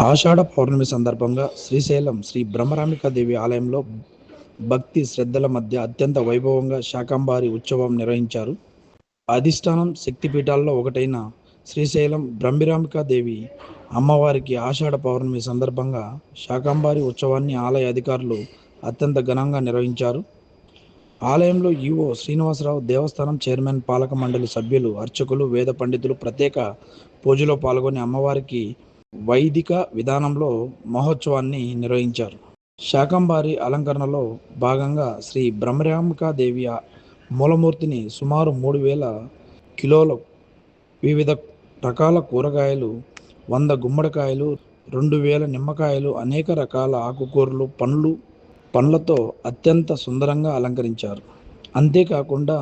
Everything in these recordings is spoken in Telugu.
ఆషాఢ పౌర్ణమి సందర్భంగా శ్రీశైలం శ్రీ బ్రహ్మరాంబికాదేవి ఆలయంలో భక్తి శ్రద్ధల మధ్య అత్యంత వైభవంగా శాకంబారి ఉత్సవం నిర్వహించారు. అధిష్టానం శక్తిపీఠాల్లో ఒకటైన శ్రీశైలం బ్రహ్మరాంబికాదేవి అమ్మవారికి ఆషాఢ పౌర్ణమి సందర్భంగా శాకంబారి ఉత్సవాన్ని ఆలయ అధికారులు అత్యంత ఘనంగా నిర్వహించారు. ఆలయంలో ఈవో శ్రీనివాసరావు, దేవస్థానం చైర్మన్, పాలక మండలి సభ్యులు, అర్చకులు, వేద పండితులు ప్రత్యేక పూజలో పాల్గొని అమ్మవారికి వైదిక విధానంలో మహోత్సవాన్ని నిర్వహించారు. శాకంబారి అలంకరణలో భాగంగా శ్రీ బ్రహ్మరాంబికాదేవి మూలమూర్తిని సుమారు 3,000 కిలోల వివిధ రకాల కూరగాయలు, 100 గుమ్మడికాయలు, 2,000 నిమ్మకాయలు, అనేక రకాల ఆకుకూరలు, పండ్లతో అత్యంత సుందరంగా అలంకరించారు. అంతేకాకుండా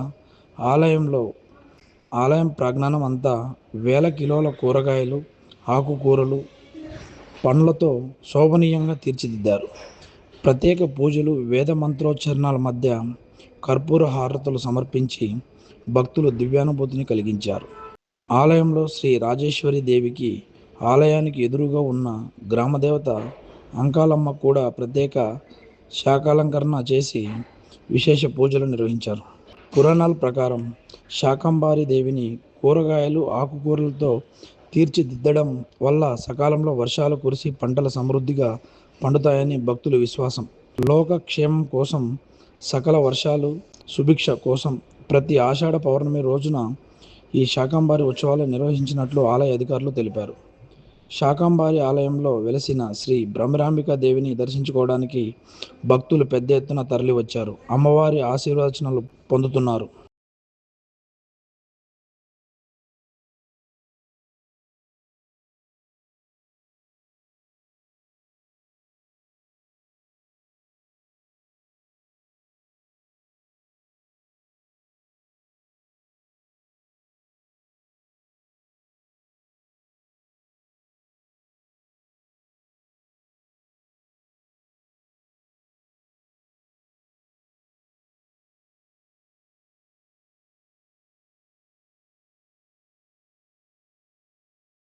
ఆలయం ప్రాంగణం అంతా వేల కిలోల కూరగాయలు, ఆకుకూరలు, పండ్లతో శోభనీయంగా తీర్చిదిద్దారు. ప్రత్యేక పూజలు, వేద మంత్రోచ్చరణల మధ్య కర్పూర హారతులు సమర్పించి భక్తులు దివ్యానుభూతిని కలిగించారు. ఆలయంలో శ్రీ రాజేశ్వరి దేవికి ఆలయానికి ఎదురుగా ఉన్న గ్రామదేవత అంకాలమ్మ కూడా ప్రత్యేక శాకాలంకరణ చేసి విశేష పూజలు నిర్వహించారు. పురాణాల ప్రకారం శాకంబారి దేవిని కూరగాయలు, ఆకుకూరలతో తీర్చిదిద్దడం వల్ల సకాలంలో వర్షాలు కురిసి పంటల సమృద్ధిగా పండుతాయని భక్తుల విశ్వాసం. లోకక్షేమం కోసం, సకల వర్షాలు సుభిక్ష కోసం ప్రతి ఆషాఢ పౌర్ణమి రోజున ఈ శాకంబారి ఉత్సవాలు నిర్వహించినట్లు ఆలయ అధికారులు తెలిపారు. శాకంబారి ఆలయంలో వెలసిన శ్రీ బ్రహ్మరాంబికా దేవిని దర్శించుకోవడానికి భక్తులు పెద్ద ఎత్తున తరలివచ్చారు. అమ్మవారి ఆశీర్వచనాలు పొందుతున్నారు.